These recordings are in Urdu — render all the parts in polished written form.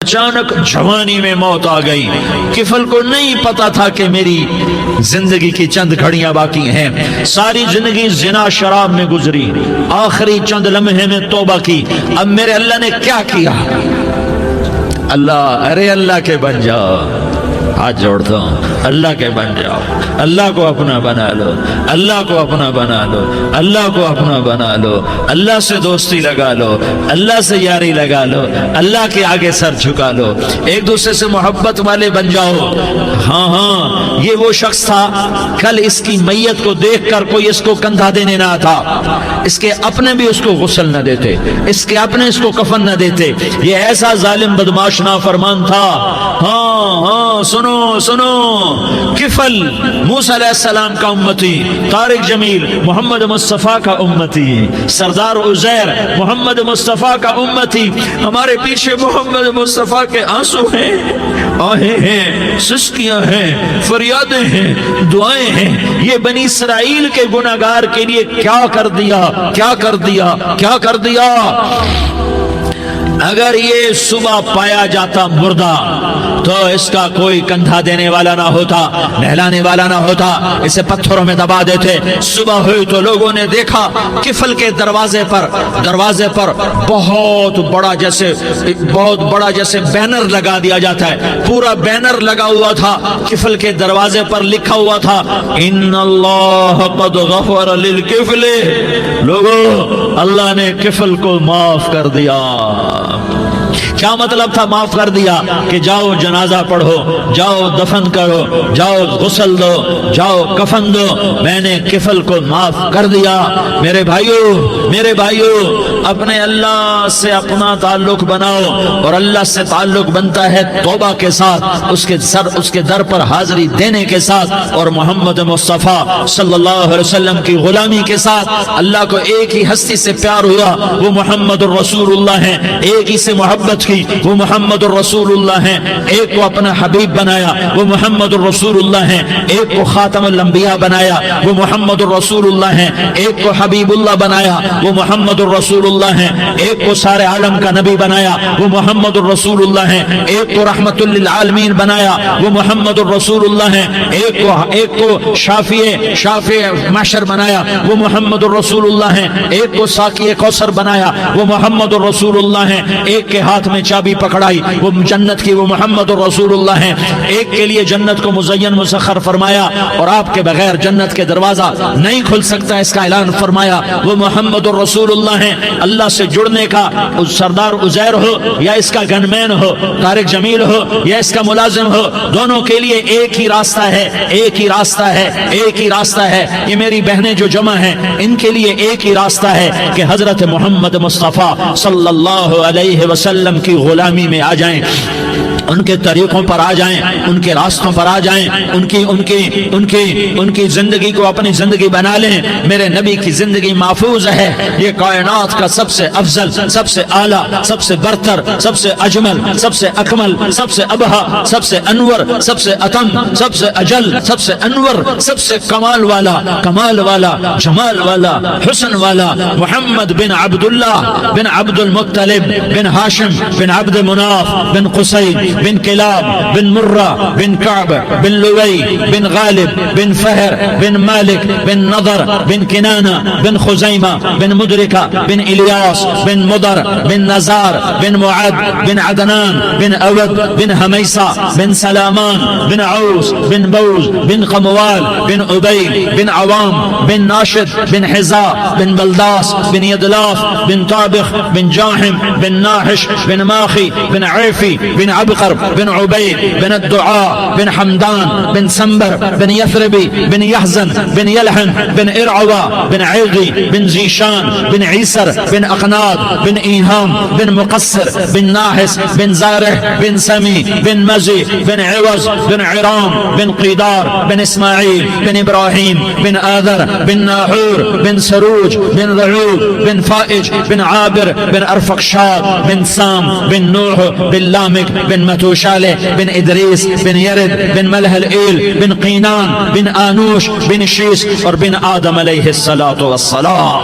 اچانک جوانی میں موت آ گئی. کفل کو نہیں پتا تھا کہ میری زندگی کی چند گھڑیاں باقی ہیں. ساری زندگی زنا شراب میں گزری, آخری چند لمحے میں توبہ کی. اب میرے اللہ نے کیا کیا؟ اللہ, ارے اللہ کے بن جاؤ, ہاتھ جوڑتا ہوں, اللہ کے بن جاؤ, اللہ کو اپنا بنا لو, اللہ کو اپنا بنا لو, اللہ کو اپنا بنا لو, اللہ سے دوستی لگا لو, اللہ سے یاری لگا لو, اللہ کے آگے سر جھکا لو, ایک دوسرے سے محبت والے بن جاؤ. ہاں ہاں, یہ وہ شخص تھا, کل اس کی میت کو دیکھ کر کوئی اس کو کندھا دینے نہ آتا, اس کے اپنے بھی اس کو غسل نہ دیتے, اس کے اپنے اس کو کفن نہ دیتے. یہ ایسا ظالم بدماش نافرمان تھا. ہاں ہاں, سنو سنو, کفل موسیٰ علیہ السلام کا امتی, طارق جمیل محمد مصطفیٰ کا امتی, سردار عزیر محمد مصطفیٰ کا امتی. ہمارے پیچھے محمد مصطفیٰ کے آنسو ہیں, آہیں ہیں, سسکیاں ہیں, فریادیں ہیں, دعائیں ہیں. یہ بنی اسرائیل کے گناہگار کے لیے کیا کر دیا, کیا کر دیا, کیا کر دیا. اگر یہ صبح پایا جاتا مردہ تو اس کا کوئی کندھا دینے والا نہ ہوتا, نہلانے والا نہ ہوتا, اسے پتھروں میں دبا دیتے. صبح ہوئی تو لوگوں نے دیکھا کفل کے دروازے پر بہت بڑا جیسے بینر لگا دیا جاتا ہے, پورا بینر لگا ہوا تھا. کفل کے دروازے پر لکھا ہوا تھا, ان اللہ قد غفر للکفل. لوگو, اللہ نے کفل کو معاف کر دیا. کیا مطلب تھا معاف کر دیا؟ کہ جاؤ جنازہ پڑھو, جاؤ دفن کرو, جاؤ غسل دو, جاؤ کفن دو, میں نے کفل کو معاف کر دیا. میرے بھائیو, اپنے اللہ سے اپنا تعلق بناؤ, اور اللہ سے تعلق بنتا ہے توبہ کے ساتھ, اس کے در پر حاضری دینے کے ساتھ, اور محمد مصطفیٰ صلی اللہ علیہ وسلم کی غلامی کے ساتھ. اللہ کو ایک ہی ہستی سے پیار ہوا, وہ محمد الرسول اللہ ہیں. ایک ہی سے محبت کی, وہ محمد الرسول اللہ ہیں. ایک کو اپنا حبیب بنایا, وہ محمد الرسول اللہ ہیں. ایک کو خاتم الانبیاء بنایا, وہ محمد الرسول اللہ ہیں. ایک کو حبیب اللہ بنایا, وہ محمد الرسول اللہ ہیں. ایک کو سارے عالم کا نبی بنایا, وہ محمد الرسول اللہ ہیں. ایک کو رحمت للعالمین بنایا, وہ محمد الرسول اللہ ہیں. ایک کو شافع محشر بنایا, وہ محمد الرسول اللہ ہیں. ایک کو ساقی کوثر بنایا, وہ محمد الرسول اللہ ہیں. ایک کے ہاتھ میں چابی پکڑائی, وہ جنت کی, وہ محمد الرسول اللہ ہیں. ایک کے لیے جنت کو مزین مسخر فرمایا, اور آپ کے بغیر جنت کے دروازہ نہیں کھل سکتا, اس کا اعلان فرمایا, وہ محمد الرسول اللہ ہیں. اللہ سے جڑنے کا سردار عزیر ہو یا اس کا گنمین ہو, طارق جمیل ہو یا اس کا ملازم ہو, دونوں کے لیے ایک ہی راستہ ہے, ایک ہی راستہ ہے, ایک ہی راستہ ہے. یہ میری بہنیں جو جمع ہیں, ان کے لیے ایک ہی راستہ ہے کہ حضرت محمد مصطفیٰ صلی اللہ علیہ وسلم کی غلامی میں آ جائیں, ان کے طریقوں پر آ جائیں, ان کے راستوں پر آ جائیں, ان کی زندگی کو اپنی زندگی بنا لیں. میرے نبی کی زندگی محفوظ ہے. یہ کائنات کا سب سے افضل, سب سے اعلیٰ, سب سے برتر, سب سے اجمل, سب سے اکمل, سب سے ابہا, سب سے انور, سب سے اتم, سب سے اجل, سب سے انور, سب سے کمال والا, جمال والا, حسن والا, محمد بن عبداللہ بن عبد المطلب بن ہاشم بن عبد مناف بن قصی بن کلاب بن مرہ بن کعب بن لوی بن غالب بن فہر بن مالک بن نضر بن کنانہ بن خزیمہ بن مدرکہ بن الیاس بن مدر بن نزار بن معد بن عدنان بن اود بن حمیسہ بن سلامان بن عوس بن بوز بن قموال بن عبید بن عوام بن ناشد بن حزا بن بلداس بن یدلاف بن طابخ بن جاحم بن ناحش بن ماخی بن عیفی بن عبقر بن عبید بن الدعاء بن حمدان بن سنبر بن یثربی بن یحزن بن یلحن بن ارعوا بن عیغی بن زیشان بن عیسر بن اقناد بن ایہام بن مقصر بن ناحس بن زارح بن سمی بن مزی بن عوض بن عرام بن قیدار بن اسماعیل بن ابراہیم بن آذر بن ناحور بن سروج بن رعوب بن فائج بن عابر بن ارفقشاد بن سام بن نوح بن لامک بن متوشالہ بن ادریس بن یرد بن ملح الایل بن قینان بن آنوش بن شیس اور بن آدم علیہ الصلاۃ والسلام.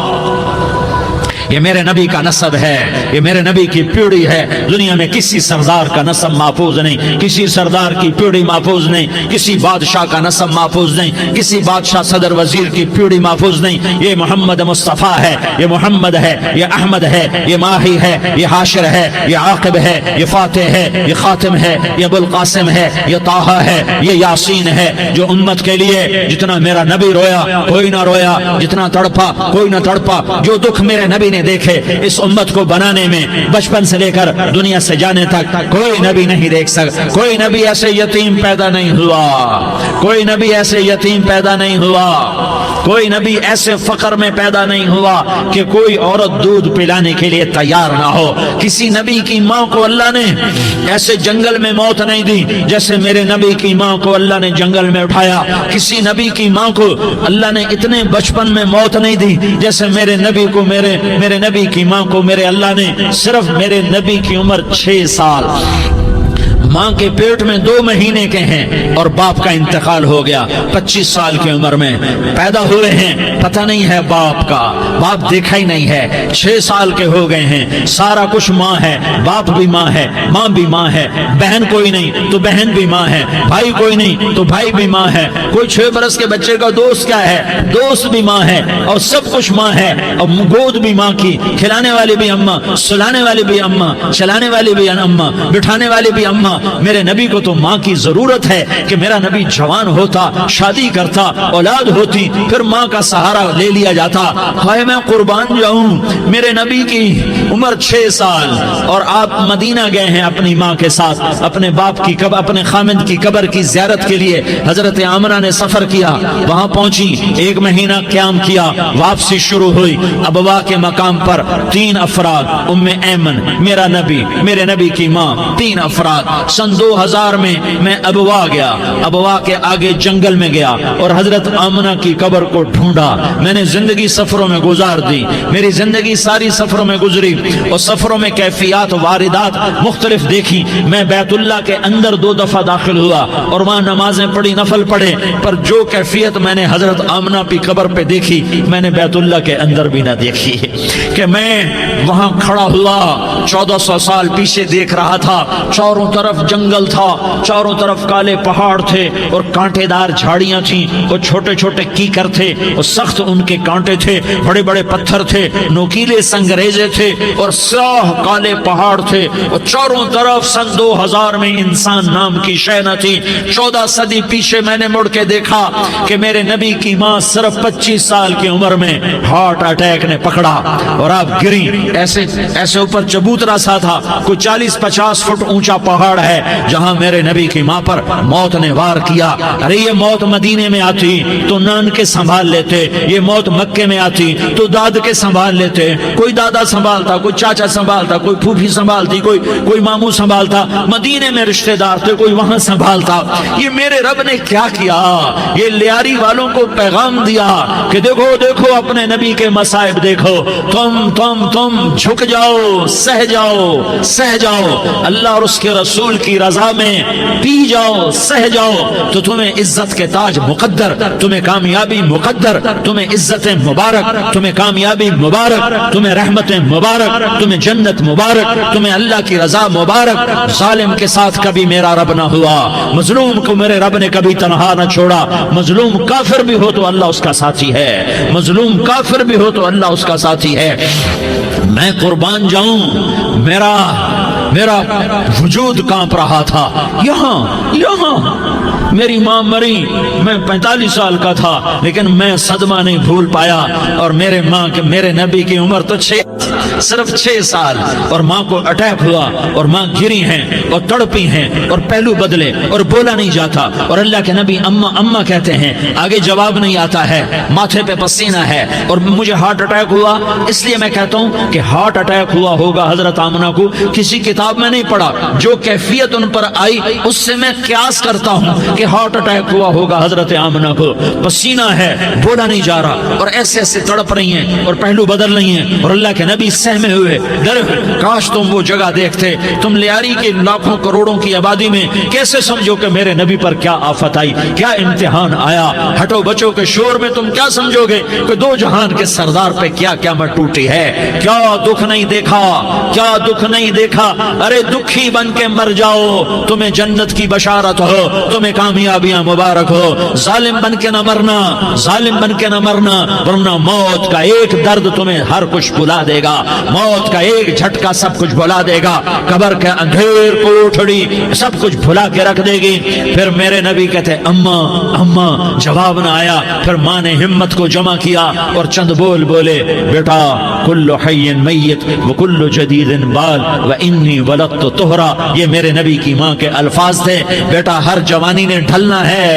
یہ میرے نبی کا نسب ہے، یہ میرے نبی کی پیڑھی ہے، دنیا میں کسی سردار کا نسب محفوظ نہیں، کسی سردار کی پیڑھی محفوظ نہیں، کسی بادشاہ کا نسب محفوظ نہیں، کسی بادشاہ صدر وزیر کی پیڑھی محفوظ نہیں۔ یہ محمد مصطفیٰ ہے، یہ محمد ہے، یہ احمد ہے، یہ ماہی ہے، یہ حاشر ہے، یہ عاقب ہے، یہ فاتح ہے، یہ خاتم ہے، یہ ابو القاسم ہے، یہ طٰہٰ ہے، یہ یاسین ہے۔ جو امت کے لیے جتنا میرا نبی رویا کوئی نہ رویا، جتنا تڑپا کوئی نہ تڑپا، جو دکھ میرے نبی نے دیکھے اس امت کو بنانے میں، بچپن سے لے کر دنیا سے جانے تک کوئی نبی نہیں دیکھ سکتا۔ کوئی نبی ایسے یتیم پیدا نہیں ہوا، کوئی نبی ایسے یتیم پیدا نہیں ہوا، کوئی نبی ایسے فقر میں پیدا نہیں ہوا کہ کوئی عورت دودھ پلانے کے لیے تیار نہ ہو۔ کسی نبی کی ماں کو اللہ نے ایسے جنگل میں موت نہیں دی جیسے میرے نبی کی ماں کو اللہ نے جنگل میں اٹھایا۔ کسی نبی کی ماں کو اللہ نے اتنے بچپن میں موت نہیں دی جیسے میرے نبی کو، میرے نبی کی ماں کو میرے اللہ نے صرف میرے نبی کی عمر 6 سال، ماں کے پیٹ میں 2 مہینے کے ہیں اور باپ کا انتقال ہو گیا 25 سال کی عمر میں پیدا ہوئے ہیں، پتہ نہیں ہے باپ کا، باپ دیکھا ہی نہیں ہے، 6 سال کے ہو گئے ہیں، سارا کچھ ماں ہے، باپ بھی ماں ہے، ماں بھی ماں ہے، بہن کوئی نہیں تو بہن بھی ماں ہے، بھائی کوئی نہیں تو بھائی بھی ماں ہے، کوئی 6 برس کے بچے کا دوست کیا ہے، دوست بھی ماں ہے، اور سب کچھ ماں ہے، اور گود بھی ماں کی، کھلانے والی بھی اماں، سلانے والی بھی اماں، چلانے والی بھی اماں، بٹھانے والی بھی اماں۔ میرے نبی کو تو ماں کی ضرورت ہے کہ میرا نبی جوان ہوتا، شادی کرتا، اولاد ہوتی، پھر ماں کا سہارا لے لیا جاتا۔ ہائے میں قربان جاؤں، میرے نبی کی عمر 6 سال اور آپ مدینہ گئے ہیں اپنی ماں کے ساتھ، اپنے باپ کی اپنے خامد کی قبر کی زیارت کے لیے حضرت آمنہ نے سفر کیا، وہاں پہنچی، 1 مہینہ قیام کیا، واپسی شروع ہوئی۔ ابوا کے مقام پر 3 افراد، ام ایمن، میرا نبی، میرے نبی کی ماں، 3 افراد۔ سن 2000 میں ابوا گیا، ابوا کے آگے جنگل میں گیا اور حضرت آمنہ کی قبر کو ڈھونڈا۔ میں نے زندگی سفروں میں گزار دی، میری زندگی ساری سفروں میں گزری، اور سفروں میں کیفیات واردات مختلف دیکھی۔ میں بیت اللہ کے اندر 2 دفعہ داخل ہوا اور وہاں نمازیں پڑھی، نفل پڑھے، پر جو کیفیت میں نے حضرت آمنہ کی قبر پہ دیکھی میں نے بیت اللہ کے اندر بھی نہ دیکھی، کہ میں وہاں کھڑا ہوا 1400 سال پیچھے دیکھ رہا تھا، چاروں طرف جنگل تھا، چاروں طرف کالے پہاڑ تھے اور کانٹے دار جھاڑیاں تھیں، اور چھوٹے چھوٹے کیکر تھے اور سخت ان کے کانٹے تھے، بڑے بڑے پتھر تھے، نوکیلے سنگریزے تھے اور سیاہ کالے پہاڑ تھے، اور چاروں طرف سن 2000 میں انسان نام کی شے نہ تھی۔ 14 صدی پیچھے میں نے مڑ کے دیکھا کہ میرے نبی کی ماں صرف 25 سال کی عمر میں ہارٹ اٹیک نے پکڑا اور آپ گری، ایسے اوپر چبوترا سا تھا، کوئی 40-50 فٹ اونچا پہاڑ ہے جہاں میرے نبی کی ماں پر موت نے وار کیا۔ ارے یہ موت مدینے میں آتی تو نان کے سنبھال لیتے، یہ موت مکے میں آتی تو داد کے سنبھال لیتے، کوئی دادا سنبھالتا، کوئی چاچا سنبھالتا، کوئی پھوپھی سنبھالتی، کوئی ماموں سنبھالتا، مدینے میں رشتہ دار تھے کوئی وہاں سنبھالتا۔ یہ میرے رب نے کیا کیا؟ یہ لیاری والوں کو پیغام دیا کہ دیکھو دیکھو اپنے نبی کے مصائب دیکھو، تم جھک جاؤ، سہ جاؤ، اللہ اور اس کے رسول کی رضا میں پی جاؤ، سہ جاؤ، تو تمہیں عزت کے تاج مقدر، تمہیں کامیابی مقدر، تمہیں عزت مبارک، تمہیں کامیابی مبارک، تمہیں رحمت مبارک، تمہیں جنت مبارک، تمہیں اللہ کی رضا مبارک۔ ظالم کے ساتھ کبھی میرا رب نہ ہوا، مظلوم کو میرے رب نے کبھی تنہا نہ چھوڑا۔ مظلوم کافر بھی ہو تو اللہ اس کا ساتھی ہے، مظلوم کافر بھی ہو تو اللہ اس کا ساتھی ہے۔ میں قربان جاؤں، میرا وجود کانپ رہا تھا۔ یہاں میری ماں مری، میں 45 سال کا تھا، لیکن میں صدمہ نہیں بھول پایا، اور میرے نبی کی عمر تو صرف 6 سال، اور ماں کو اٹیک ہوا اور ماں گری ہیں اور تڑپی ہیں اور پہلو بدلے اور بولا نہیں جاتا، اور اللہ کے نبی اماں کہتے ہیں، آگے جواب نہیں آتا ہے، ماتھے پہ پسینہ ہے، اور مجھے ہارٹ اٹیک ہوا۔ اس لیے میں کہتا ہوں کہ ہارٹ اٹیک ہوا ہوگا حضرت آمنہ کو، کسی کتاب کتاب میں نہیں پڑھا، جو کیفیت ان پر آئی اس سے میں قیاس کرتا ہوں کہ ہارٹ اٹیک ہوا ہوگا حضرت آمنہ کو، پسینہ ہے، بولا نہیں جا رہا، اور ایسے ایسے تڑپ رہی ہیں اور پہلو بدل رہی ہیں، اور اللہ کے نبی سہمے ہوئے ڈرے ہوئے۔ کاش تم وہ جگہ دیکھتے، تم لیاری کے لاکھوں کروڑوں کی آبادی میں کیسے سمجھو کہ میرے نبی پر کیا آفت آئی، کیا امتحان آیا۔ ہٹو بچوں کے شور میں تم کیا سمجھو گے کہ دو جہان کے سردار پہ کیا قیامت ٹوٹی ہے۔ کیا دکھ نہیں دیکھا، کیا دکھ نہیں دیکھا۔ ارے دکھی بن کے مر جاؤ، تمہیں جنت کی بشارت ہو، تمہیں کامیابیاں مبارک ہو۔ ظالم بن کے نہ مرنا، ظالم بن کے نہ مرنا، ورنہ موت کا ایک درد تمہیں ہر کچھ بھلا دے گا، موت کا ایک جھٹکا سب کچھ بھلا دے گا، قبر کے اندھیر کوٹھڑی سب کچھ بھلا کے رکھ دے گی۔ پھر میرے نبی کہتے اماں اماں، جواب نہ آیا۔ پھر ماں نے ہمت کو جمع کیا اور چند بول بولے، بیٹا کل حی میت وکل جدید بال وانی ولدت طہرا، یہ میرے نبی کی ماں کے الفاظ تھے۔ بیٹا ہر جوانی نے ڈھلنا ہے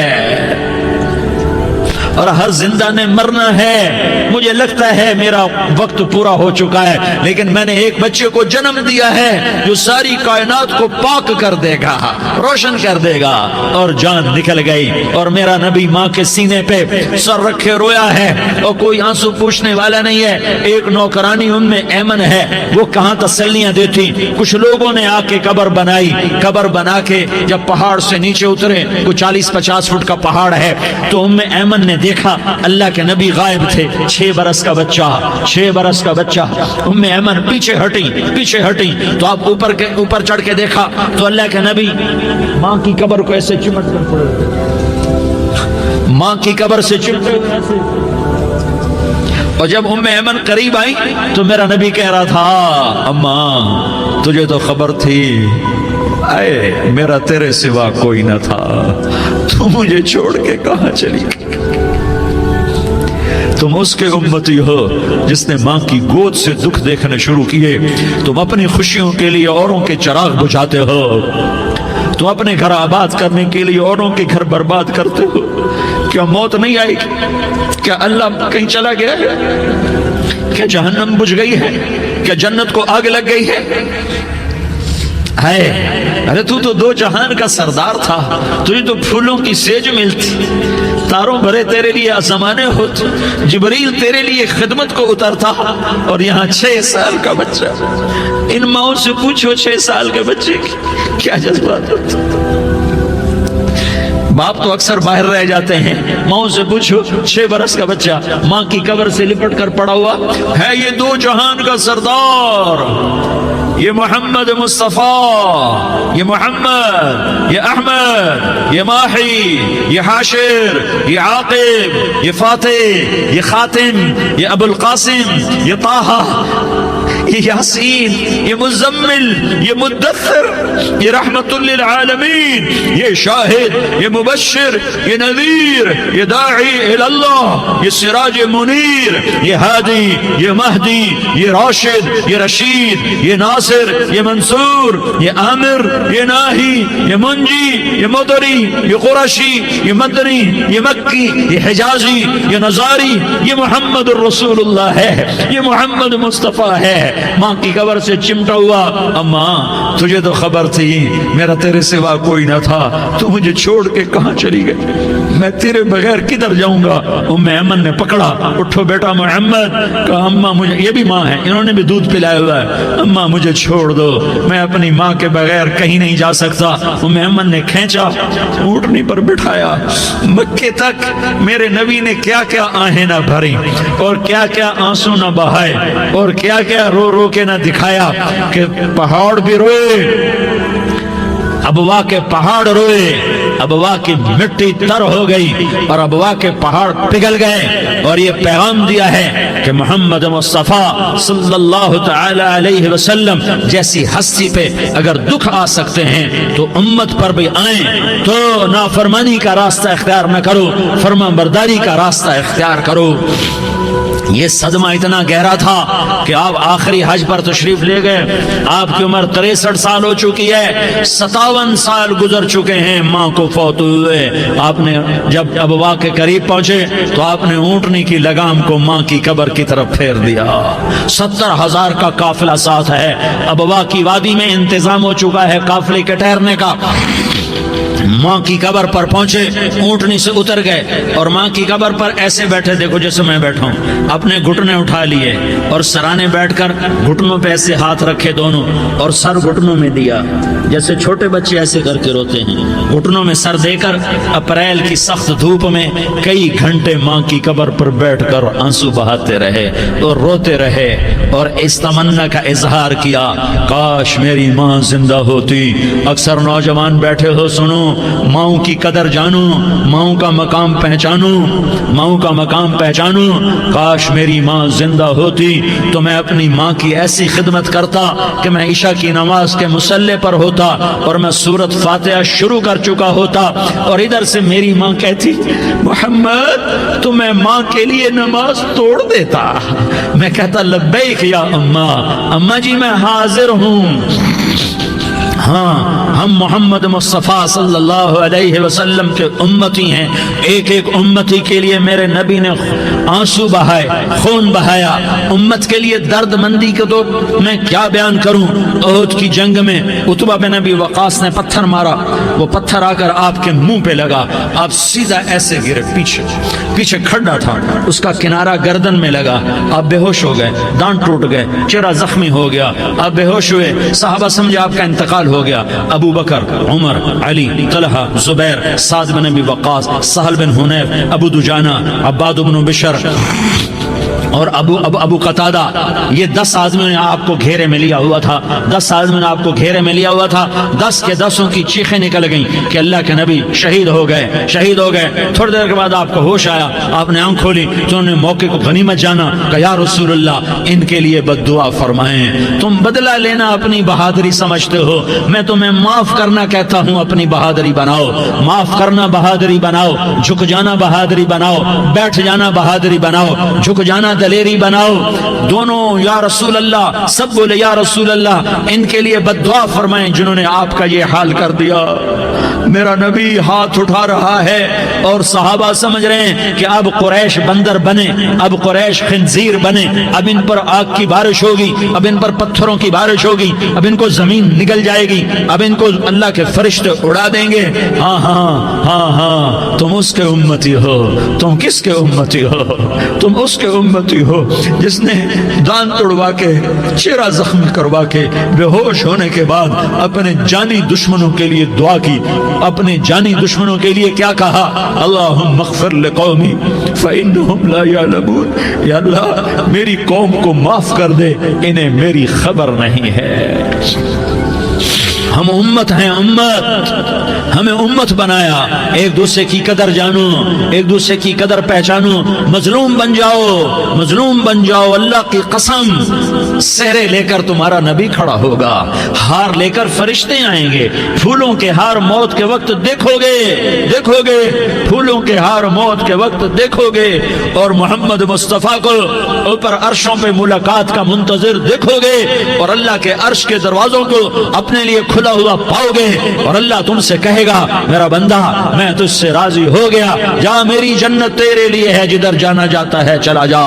اور ہر زندہ نے مرنا ہے۔ مجھے لگتا ہے میرا وقت پورا ہو چکا ہے، لیکن میں نے ایک بچے کو جنم دیا ہے جو ساری کائنات کو پاک کر دے گا، روشن کر دے گا۔ اور جان نکل گئی، اور میرا نبی ماں کے سینے پہ سر رکھے رویا ہے، اور کوئی آنسو پوچھنے والا نہیں ہے۔ ایک نوکرانی ام ایمن ہے، وہ کہاں تسلیاں دیتی۔ کچھ لوگوں نے آ کے قبر بنائی، قبر بنا کے جب پہاڑ سے نیچے اترے، کوئی 40-50 فٹ کا پہاڑ ہے، تو ام ایمن نے دیکھا اللہ کے نبی غائب تھے، 6 برس کا بچہ، 6 برس کا بچہ۔ ام ایمن پیچھے ہٹی تو آپ اوپر چڑھ کے دیکھا تو اللہ کے نبی ماں کی قبر کو ایسے چمٹ کر پڑے، ماں کی قبر سے چمٹے ایسے۔ اور جب ام ایمن قریب آئی تو میرا نبی کہہ رہا تھا اماں تجھے تو خبر تھی، اے میرا تیرے سوا کوئی نہ تھا، تو مجھے چھوڑ کے کہاں چلی گئی۔ تم اس کے امتی ہو جس نے ماں کی گود سے دکھ دیکھنے شروع کیے۔ تم اپنی خوشیوں کے لیے اوروں کے چراغ بجھاتے ہو، تم اپنے گھر آباد کرنے کے لیے اوروں کے گھر برباد کرتے ہو۔ کیا موت نہیں آئے گی؟ کیا اللہ کہیں چلا گیا ہے؟ کیا جہنم بجھ گئی ہے؟ کیا جنت کو آگ لگ گئی ہے؟ ارے تو دو جہان کا سردار تھا، تجھے تو پھولوں کی سیج ملتی، تاروں بھرے تیرے لیے آسمانے ہوتے، جبریل تیرے لیے خدمت کو اترتا، اور یہاں 6 سال کا بچہ۔ ان ماؤں سے پوچھو 6 سال کے بچے کی کیا جذبات ہوتے۔ باپ تو اکثر باہر رہ جاتے ہیں، ماں سے پوچھو 6 برس کا بچہ ماں کی قبر سے لپٹ کر پڑا ہوا ہے۔ یہ دو جہان کا سردار، یہ محمد مصطفیٰ، یہ محمد، یہ احمد، یہ ماحی، یہ حاشر، یہ عاقب، یہ فاتح، یہ خاتم، یہ ابو القاسم، یہ طہ، یہ یاسین، یہ مزمل، یہ مدثر، یہ رحمت للعالمین، یہ شاہد، یہ مبشر، یہ نذیر، یہ داعی الاللہ، یہ سراج منیر، یہ ہادی، یہ مہدی، یہ راشد، یہ رشید، یہ ناصر، یہ منصور، یہ عامر، یہ ناہی، یہ منجی، یہ مدری، یہ قرشی، یہ مدنی، یہ مکی، یہ حجازی، یہ نظاری، یہ محمد الرسول اللہ ہے، یہ محمد مصطفیٰ ہے۔ ماں کی قبر سے چمٹا ہوا، اماں تجھے تو خبر تھی میرا تیرے سوا کوئی نہ تھا، تو مجھے چھوڑ کے کہاں چلی گئی، میں تیرے بغیر کدھر جاؤں گا۔ ام ایمن نے پکڑا، اٹھو بیٹا محمد، کہا اماں مجھے، یہ بھی ماں ہے، انہوں نے بھی دودھ پلایا ہوا ہے، اماں مجھے چھوڑ دو، میں اپنی ماں کے بغیر کہیں نہیں جا سکتا۔ ام ایمن نے کھینچا، اونٹنی پر بٹھایا، مکے تک میرے نبی نے کیا کیا آہیں نہ بھری، اور کیا کیا آنسو نہ بہائے، اور کیا کیا رو رو کے نہ دکھایا کہ پہاڑ بھی روئے، ابوا کے پہاڑ روئے، ابوا کی مٹی تر ہو گئی اور ابوا کے پہاڑ پگھل گئے۔ اور یہ پیغام دیا ہے کہ محمد مصطفیٰ صلی اللہ تعالی علیہ وسلم جیسی ہستی پہ اگر دکھ آ سکتے ہیں تو امت پر بھی آئیں، تو نافرمانی کا راستہ اختیار نہ کرو، فرما برداری کا راستہ اختیار کرو۔ یہ صدمہ اتنا گہرا تھا کہ آپ آخری حج پر تشریف لے گئے، آپ کی عمر 63 سال ہو چکی ہے، 57 سال گزر چکے ہیں ماں کو فوت ہوئے۔ آپ نے جب ابوا کے قریب پہنچے تو آپ نے اونٹنی کی لگام کو ماں کی قبر کی طرف پھیر دیا۔ 70,000 کا قافلہ ساتھ ہے، ابوا کی وادی میں انتظام ہو چکا ہے قافلے کے ٹھہرنے کا۔ ماں کی قبر پر پہنچے، اونٹنی سے اتر گئے اور ماں کی قبر پر ایسے بیٹھے، دیکھو جیسے میں بیٹھا ہوں، اپنے گھٹنے اٹھا لیے اور سرانے بیٹھ کر گھٹنوں پہ ایسے ہاتھ رکھے دونوں اور سر گھٹنوں میں دیا، جیسے چھوٹے بچے ایسے کر کے روتے ہیں، گھٹنوں میں سر دے کر اپریل کی سخت دھوپ میں کئی گھنٹے ماں کی قبر پر بیٹھ کر آنسو بہاتے رہے اور روتے رہے اور اس تمنا کا اظہار کیا، کاش میری ماں زندہ ہوتی۔ اکثر نوجوان بیٹھے ہو، سنو، ماؤں کی قدر جانو، ماؤں کا مقام پہچانو، ماؤں کا مقام پہچانو۔ کاش میری ماں زندہ ہوتی تو میں اپنی ماں کی ایسی خدمت کرتا کہ میں عشاء کی نماز کے مصلی پر ہوتا اور میں سورۃ فاتحہ شروع کر چکا ہوتا اور ادھر سے میری ماں کہتی، محمد تو میں ماں کے لیے نماز توڑ دیتا۔ میں کہتا، لبیک یا اماں، اماں جی میں حاضر ہوں۔ ہاں، ہم محمد مصطفیٰ صلی اللہ علیہ وسلم کے امتی ہیں، ایک ایک امتی کے لیے میرے نبی نے آنسو بہائے، خون بہایا، امت کے لیے درد مندی کو تو میں کیا بیان کروں۔ احد کی جنگ میں عتبہ بن ابی وقاص نے پتھر مارا، وہ پتھر آ کر آپ کے منہ پہ لگا، آپ سیدھا ایسے گرے، پیچھے کھڈا تھا، اس کا کنارہ گردن میں لگا، آپ بے ہوش ہو گئے، دانت ٹوٹ گئے، چہرہ زخمی ہو گیا، آپ بے ہوش ہوئے، صحابہ سمجھے آپ کا انتقال ہو گیا۔ ابو بکر، عمر، علی، طلحہ، زبیر، سعد بن ابی وقاص، سہل بن حنیف، ابو دجانہ، عباد بن بشر اور ابو قتادہ، یہ 10 آدمیوں نے آپ کو گھیرے میں لیا ہوا تھا، 10 آدمیوں نے آپ کو گھیرے میں لیا ہوا تھا۔ 10 کے 10 کی چیخیں نکل گئیں کہ اللہ کے نبی شہید ہو گئے، شہید ہو گئے۔ تھوڑی دیر کے بعد آپ کو ہوش آیا، آپ نے آنکھ کھولی تو انہوں نے موقع کو غنیمت جانا کہ یا رسول اللہ ان کے لیے بد دعا فرمائیں۔ تم بدلہ لینا اپنی بہادری سمجھتے ہو، میں تمہیں معاف کرنا کہتا ہوں، اپنی بہادری بناؤ، معاف کرنا بہادری بناؤ، جھک جانا بہادری بناؤ، بیٹھ جانا بہادری بناؤ، جھک جانا دلیری بناؤ۔ دونوں یا رسول اللہ، سب بولے یا رسول اللہ ان کے لیے بد دعا فرمائیں جنہوں نے آپ کا یہ حال کر دیا۔ میرا نبی ہاتھ اٹھا رہا ہے اور صحابہ سمجھ رہے ہیں کہ اب قریش بندر بنے، اب قریش خنزیر بنے، اب ان پر آگ کی بارش ہوگی، اب ان پر پتھروں کی بارش ہوگی، اب ان کو زمین نگل جائے گی، اب ان کو اللہ کے فرشتے اڑا دیں گے۔ ہاں ہاں ہاں ہاں، تم اس کے امتی ہو۔ تم کس کے امتی ہو؟ تم اس کے امتی ہو جس نے دان توڑوا کے، چہرہ زخم کروا کے، بے ہوش ہونے کے بعد اپنے جانی دشمنوں کے لیے دعا کی، اپنے جانی دشمنوں کے لیے کیا کہا؟ اللہم اغفر لقومی فإنہم لا یعلمون، یا اللہ میری قوم کو معاف کر دے، انہیں میری خبر نہیں ہے۔ ہم امت ہیں، امت، ہمیں امت بنایا۔ ایک دوسرے کی قدر جانو، ایک دوسرے کی قدر پہچانو، مظلوم بن جاؤ، مظلوم بن جاؤ۔ اللہ کی قسم، سہرے لے کر تمہارا نبی کھڑا ہوگا، ہار لے کر فرشتے آئیں گے، پھولوں کے ہار موت کے وقت دیکھو گے، دیکھو گے، پھولوں کے ہار موت کے وقت دیکھو گے، اور محمد مصطفیٰ کو اوپر عرشوں پہ ملاقات کا منتظر دیکھو گے، اور اللہ کے عرش کے دروازوں کو اپنے لیے کھلا ہوا پاؤ گے، اور اللہ تم سے کہے گا میرا بندہ میں تجھ سے راضی ہو گیا، جا میری جنت تیرے لیے ہے، جدھر جانا جاتا ہے چلا جا۔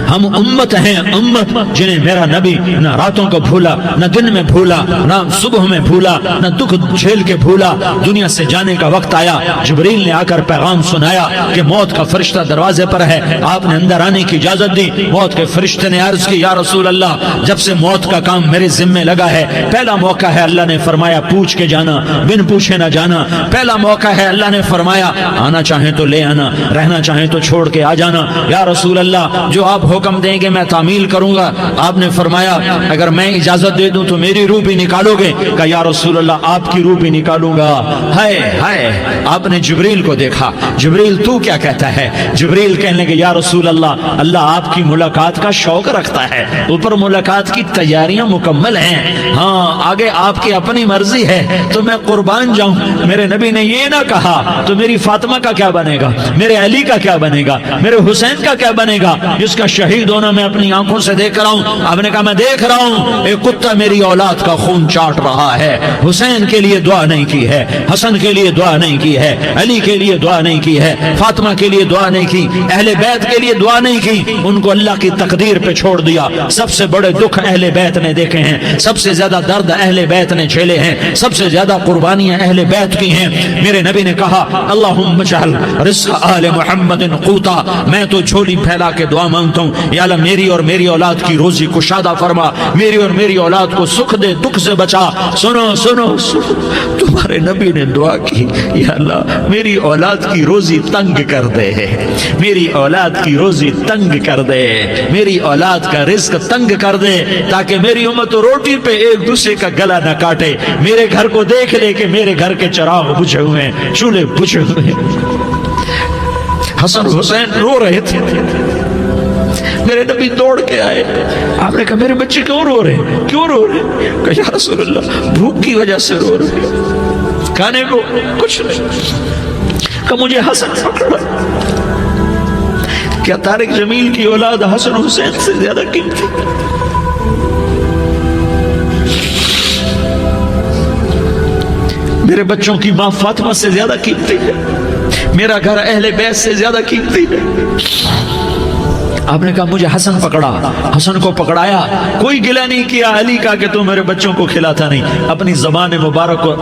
ہم امت ہیں، امت جنہیں میرا نبی نہ راتوں کو بھولا، نہ دن میں بھولا، نہ صبح میں بھولا، نہ دکھ جھیل کے بھولا۔ دنیا سے جانے کا وقت آیا، جبریل نے آ کر پیغام سنایا کہ موت کا فرشتہ دروازے پر ہے، آپ نے اندر آنے کی اجازت دی۔ موت کے فرشتے نے عرض کی، یا رسول اللہ جب سے موت کا کام میرے ذمے لگا ہے، پہلا موقع ہے، اللہ نے فرمایا پوچھ کے جانا، بن پوچھے نہ جانا۔ پہلا موقع ہے، اللہ نے فرمایا آنا چاہیں تو لے آنا، رہنا چاہیں تو چھوڑ کے آ جانا۔ یا رسول اللہ جو آپ حکم دیں گے میں تعمیل کروں گا۔ آپ نے فرمایا اگر میں اجازت دے دوں تو میری روح بھی نکالو گے؟ کہا یا رسول اللہ آپ کی روح بھی نکالوں گا۔ ہائے ہائے، آپ نے جبریل کو دیکھا، جبریل تو کیا کہتا ہے؟ جبریل کہنے لگے یا رسول اللہ، اللہ آپ کی ملاقات کا شوق رکھتا ہے، اوپر ملاقات کی تیاریاں مکمل ہیں، ہاں آگے آپ کی اپنی مرضی ہے تو میں قربان جاؤں۔ میرے نبی نے یہ نہ کہا تو میری فاطمہ کا کیا بنے گا، میرے علی کا کیا بنے گا، میرے حسین کا کیا بنے گا جس کا شہید ہونا میں اپنی آنکھوں سے دیکھ رہا ہوں۔ آپ نے کہا میں دیکھ رہا ہوں ایک کتا میری اولاد کا خون چاٹ رہا ہے، حسین کے لیے دعا نہیں کی ہے، حسن کے لیے دعا نہیں کی ہے، علی کے لیے دعا نہیں کی ہے، فاطمہ کے لیے دعا نہیں کی، اہل بیت کے لیے دعا نہیں کی، ان کو اللہ کی تقدیر پہ چھوڑ دیا۔ سب سے بڑے دکھ اہل بیت نے دیکھے ہیں، سب سے زیادہ درد اہل بیت نے جھیلے ہیں، سب سے زیادہ قربانیاں اہل بیت کی ہیں۔ میرے نبی نے کہا اللہم اجعل رزق آل محمد قوتا، میں تو جھولی پھیلا کے دعا مانگتا ہوں یا اللہ میری اور میری اولاد کی روزی کشادہ فرما، میری اور میری اولاد کو سکھ دے، دکھ سے بچا۔ سنو سنو سنو، تمہارے نبی نے دعا کی یا اللہ میری اولاد کی روزی تنگ کر دے، میری اولاد کی روزی تنگ کر دے، میری اولاد کا رزق تنگ کر دے تاکہ میری امت روٹی پہ ایک دوسرے کا گلا نہ کاٹے، میرے گھر کو دیکھ لے کہ میرے گھر کے چراغ بجھے ہوئے ہیں، چولہے بجھے ہوئے ہیں۔ حسن حسین رو رہے تھے، میرے نبی دوڑ کے آئے، آپ نے کہا میرے بچے کیوں رو رہے، کیوں رو رہے؟ کہا یا رسول اللہ بھوک کی وجہ سے رو رہے، کھانے کو کچھ نہیں۔ کہا مجھے حسن پکڑا۔ کیا طارق جمیل کی اولاد حسن حسین سے زیادہ قیمتی؟ میرے بچوں کی ماں فاطمہ سے زیادہ قیمتی ہے، میرا گھر اہل بیت سے زیادہ قیمتی ہے۔ آپ نے کہا مجھے حسن پکڑا، حسن کو پکڑایا، کوئی گلہ نہیں کیا علی کا کہ تو میرے بچوں کو کھلاتا نہیں، اپنی زبان مبارک کو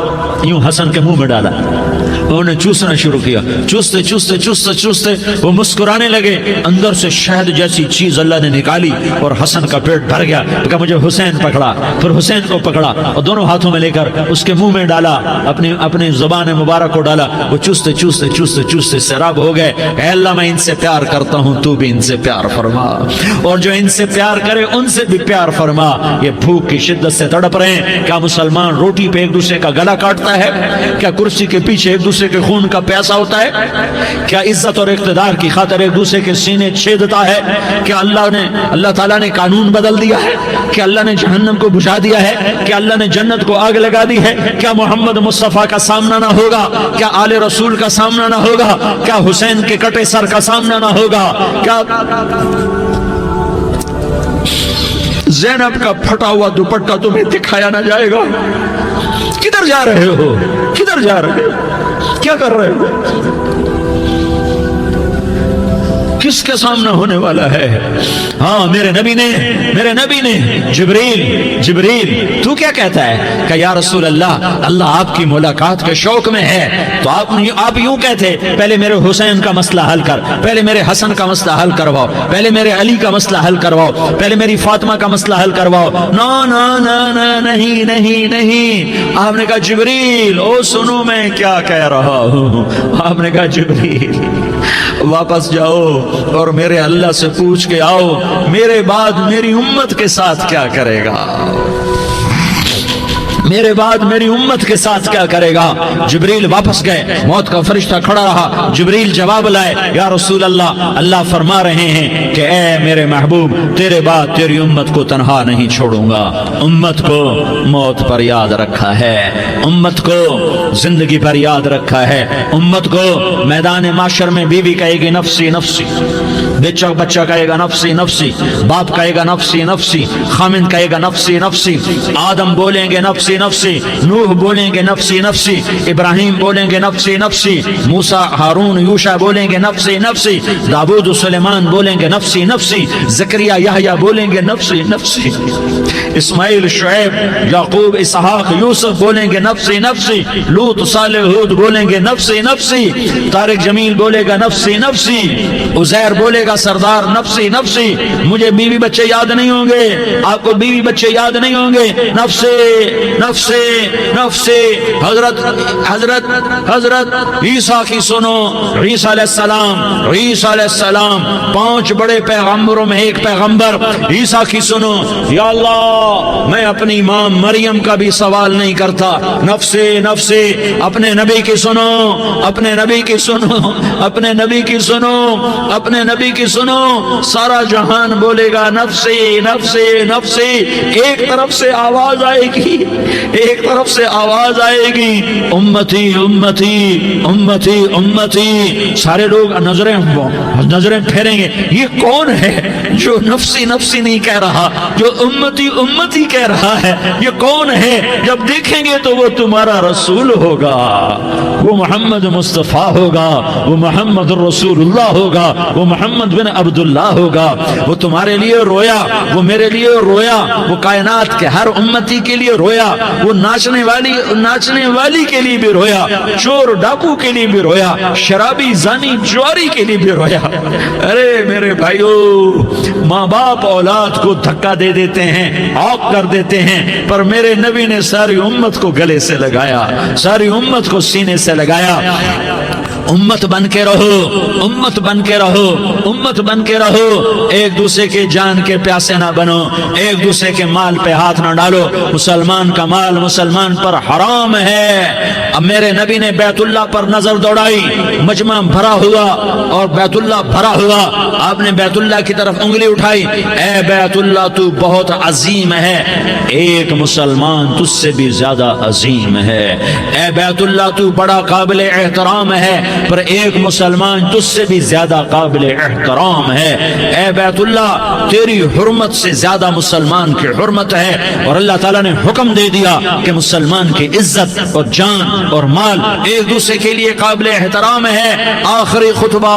یوں حسن کے منہ میں ڈالا، انہوں نے چوسنا شروع کیا، چوستے چوستے چوستے چوستے وہ مسکرانے لگے، اندر سے شہد جیسی چیز اللہ نے نکالی اور حسن کا پیٹ بھر گیا۔ کہا مجھے حسین پکڑا، پھر حسین کو پکڑا اور دونوں ہاتھوں میں لے کر اس کے منہ میں ڈالا، اپنی زبان مبارک کو ڈالا، وہ چوستے چوستے چوستے چوستے سیراب ہو گئے۔ اے اللہ میں ان سے پیار کرتا ہوں، تو بھی ان سے پیار فرما، اور جو ان سے پیار کرے ان سے بھی پیار فرما۔ یہ بھوک کی شدت سے تڑپ رہے ہیں، کیا مسلمان روٹی پہ ایک دوسرے کا گلا کاٹتا ہے؟ کیا کرسی کے پیچھے ایک دوسرے کے خون کا پیاسا ہوتا ہے؟ کیا عزت اور اقتدار کی خاطر ایک دوسرے کے سینے چھیدتا ہے؟ کیا اللہ تعالیٰ نے قانون بدل دیا ہے؟ کیا اللہ نے جہنم کو بجھا دیا ہے؟ کیا اللہ نے جنت کو آگ لگا دی ہے؟ کیا محمد مصطفیٰ کا سامنا نہ ہوگا؟ کیا آل رسول کا سامنا نہ ہوگا؟ کیا حسین کے کٹے سر کا سامنا نہ ہوگا؟ کیا زینب کا پھٹا ہوا دوپٹہ تمہیں دکھایا نہ جائے گا؟ کدھر جا رہے ہو؟ کدھر جا رہے ہو؟ کیا کر رہے ہو؟ کس کے سامنے ہونے والا ہے؟ ہاں میرے نبی نے جبریل تو کیا کہتا ہے؟ کہ یا رسول اللہ اللہ آپ کی ملاقات کے شوق میں ہے، تو آپ یوں کہتے پہلے میرے حسین کا مسئلہ حل کر، پہلے میرے حسن کا مسئلہ حل کرواؤ، پہلے میرے علی کا مسئلہ حل کرواؤ، پہلے میری فاطمہ کا مسئلہ حل کرواؤ۔ نہیں۔ آپ نے کہا جبریل او سنو میں کیا کہہ رہا ہوں۔ آپ نے کہا جبریل واپس جاؤ اور میرے اللہ سے پوچھ کے آؤ میرے بعد میری امت کے ساتھ کیا کرے گا، میرے بعد میری امت کے ساتھ کیا کرے گا۔ جبریل واپس گئے، موت کا فرشتہ کھڑا رہا، جبریل جواب لائے یا رسول اللہ اللہ فرما رہے ہیں کہ اے میرے محبوب تیرے بعد تیری امت کو تنہا نہیں چھوڑوں گا، امت کو موت پر یاد رکھا ہے، امت کو زندگی پر یاد رکھا ہے، امت کو میدان معاشر میں بیوی کہے گی نفسی نفسی، بچہ کہے گا نفسی نفسی، باپ کہے گا نفسی نفسی، خامن کہے گا نفسی نفسی، آدم بولیں گے نفسی نفسی، نوح بولیں گے نفسی نفسی، ابراہیم بولیں گے نفسی نفسی، موسیٰ ہارون یوشع بولیں گے نفسی نفسی، داؤد سلیمان بولیں گے نفسی نفسی، زکریا یحییٰ بولیں گے نفسی نفسی، اسماعیل شعیب یعقوب اسحاق یوسف بولیں گے نفسی نفسی، لوط صالح ہود بولیں گے نفسی نفسی، طارق جمیل بولے گا نفسی نفسی، عزیر بولے گا کا سردار نفسی نفسی، مجھے بیوی بچے یاد نہیں ہوں گے، آپ کو بیوی بچے یاد نہیں ہوں گے، نفسی نفسی نفسی۔ حضرت عیسیٰ کی سنو، عیسیٰ علیہ السلام، عیسیٰ علیہ السلام 5 بڑے پیغمبروں میں ایک پیغمبر عیسیٰ کی سنو، یا اللہ میں اپنی ماں مریم کا بھی سوال نہیں کرتا، نفسی نفسی۔ اپنے نبی کی سنو، اپنے نبی کی سنو، اپنے نبی کی سنو، اپنے نبی کی سنو، سارا جہان بولے گا نفسی نفسی نفسی۔ ایک طرف سے آواز آئے گی، ایک طرف سے آواز آئے گی، امتی امتی امتی امتی۔ سارے لوگ نظریں پھیریں گے، یہ کون ہے جو نفسی نفسی نہیں کہہ رہا، جو امتی امتی کہہ رہا ہے، یہ کون ہے؟ جب دیکھیں گے تو وہ تمہارا رسول ہوگا، وہ محمد مصطفیٰ ہوگا، وہ محمد رسول اللہ ہوگا، وہ محمد بن عبداللہ ہوگا۔ وہ تمہارے لیے رویا، وہ میرے لیے رویا، وہ کائنات کے ہر امتی کے لیے رویا، وہ ناچنے والی کے لیے بھی رویا، چور ڈاکو کے لیے بھی رویا، شرابی زانی جواری کے لیے بھی رویا۔ ارے میرے بھائیو، ماں باپ اولاد کو دھکا دے دیتے ہیں، عوق کر دیتے ہیں، پر میرے نبی نے ساری امت کو گلے سے لگایا، ساری امت کو سینے سے لگایا۔ امت بن کے رہو، امت بن کے رہو، امت بن کے رہو، ایک دوسرے کے جان کے پیاسے نہ بنو، ایک دوسرے کے مال پہ ہاتھ نہ ڈالو۔ مسلمان کا مال مسلمان پر حرام ہے۔ اب میرے نبی نے بیت اللہ پر نظر دوڑائی، مجمع بھرا ہوا اور بیت اللہ بھرا ہوا، آپ نے بیت اللہ کی طرف انگلی اٹھائی، اے بیت اللہ تو بہت عظیم ہے، ایک مسلمان تجھ سے بھی زیادہ عظیم ہے۔ اے بیت اللہ تو بڑا قابل احترام ہے، پر ایک مسلمان تجھ سے بھی زیادہ قابل احترام ہے۔ اے بیت اللہ تیری حرمت سے زیادہ مسلمان کی حرمت ہے، اور اللہ تعالیٰ نے حکم دے دیا کہ مسلمان کی عزت اور جان اور مال ایک دوسرے کے لیے قابل احترام ہے۔ آخری خطبہ،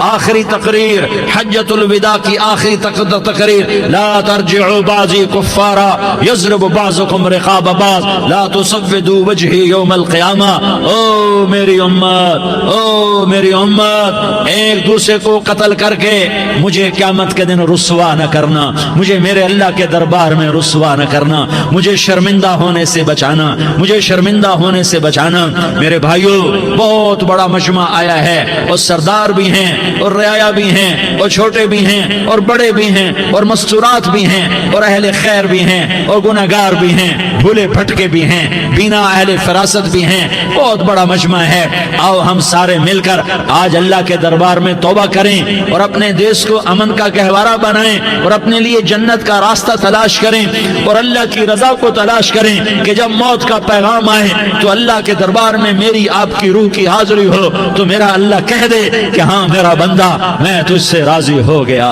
آخری تقریر، حجۃ الوداع کی آخری تقریر، لا ترجعوا بعضی کفارا یضرب بعضکم رقاب بعض لا تسودوا وجہی یوم القیامہ۔ او میری امت، او میری امت، ایک دوسرے کو قتل کر کے مجھے قیامت کے دن رسوا نہ کرنا، مجھے میرے اللہ کے دربار میں رسوا نہ کرنا، مجھے شرمندہ ہونے سے بچانا، مجھے شرمندہ ہونے سے بچانا۔ میرے بھائیو، بہت بڑا مجمع آیا ہے، اور سردار بھی ہیں اور رعایا بھی ہیں اور چھوٹے بھی ہیں اور بڑے بھی ہیں اور مستورات بھی ہیں اور اہل خیر بھی ہیں اور گناہگار بھی ہیں، بھولے بھٹکے بھی ہیں، بینا اہل فراست بھی ہیں، بہت بڑا مجمع ہے۔ آؤ ہم سارے مل کر آج اللہ کے دربار میں توبہ کریں اور اپنے دیش کو امن کا گہوارہ بنائیں اور اپنے لیے جنت کا راستہ تلاش کریں اور اللہ کی رضا کو تلاش کریں کہ جب موت کا پیغام آئے تو اللہ کے دربار میں میری آپ کی روح کی حاضری ہو تو میرا اللہ کہہ دے کہ ہاں میرا بندہ، میں تجھ سے راضی ہو گیا،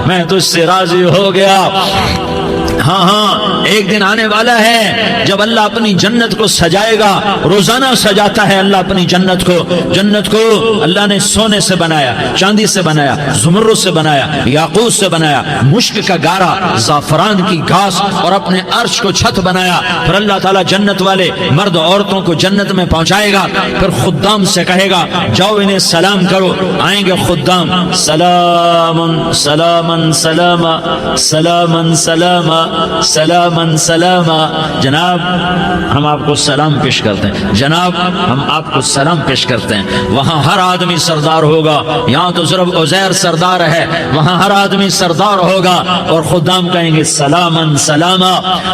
میں تجھ سے راضی ہو گیا۔ ہاں ہاں، ایک دن آنے والا ہے جب اللہ اپنی جنت کو سجائے گا، روزانہ سجاتا ہے اللہ اپنی جنت کو۔ جنت کو اللہ نے سونے سے بنایا، چاندی سے بنایا، زمرد سے بنایا، یاقوت سے بنایا، مشک کا گارا، زعفران کی گھاس اور اپنے عرش کو چھت بنایا۔ پھر اللہ تعالیٰ جنت والے مرد عورتوں کو جنت میں پہنچائے گا، پھر خدام سے کہے گا جاؤ انہیں سلام کرو۔ آئیں گے خدام، سلام سلام سلام سلام سلام سلام سلام۔ جناب ہم آپ کو سلام پیش کرتے ہیں، جناب ہم آپ کو سلام پیش کرتے ہیں۔ وہاں ہر آدمی سردار ہوگا، یہاں تو صرف عزیر سردار ہے، وہاں ہر آدمی سردار ہوگا، اور خدام کہیں گے سلام سلاما،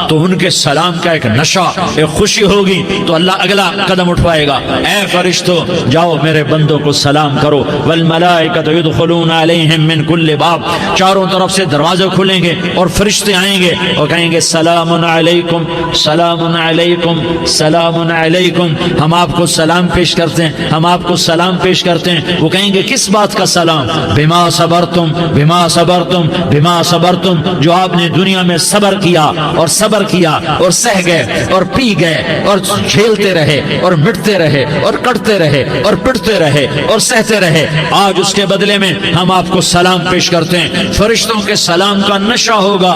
تو ان کے سلام کا ایک نشہ، ایک خوشی ہوگی، تو اللہ اگلا قدم اٹھوائے گا، اے فرشتوں جاؤ میرے بندوں کو سلام کرو۔ والملائکۃ یدخلون علیہم من کل باب، چاروں طرف سے دروازے کھلیں گے اور فرشتے آئیں گے اور کہیں گے سلام علیکم سلام علیکم سلام علیکم۔ ہم آپ کو سلام پیش کرتے ہیں، ہم آپ کو سلام پیش کرتے ہیں۔ وہ کہیں گے کس بات کا سلام؟ بما صبرتم بما صبرتم بما صبرتم، جو آپ نے دنیا میں صبر کیا اور صبر کیا اور سہ گئے اور پی گئے اور جھیلتے رہے اور مٹتے رہے اور کٹتے رہے اور پٹتے رہے اور سہتے رہے، آج اس کے بدلے میں ہم آپ کو سلام پیش کرتے ہیں۔ فرشتوں کے سلام کا نشہ ہوگا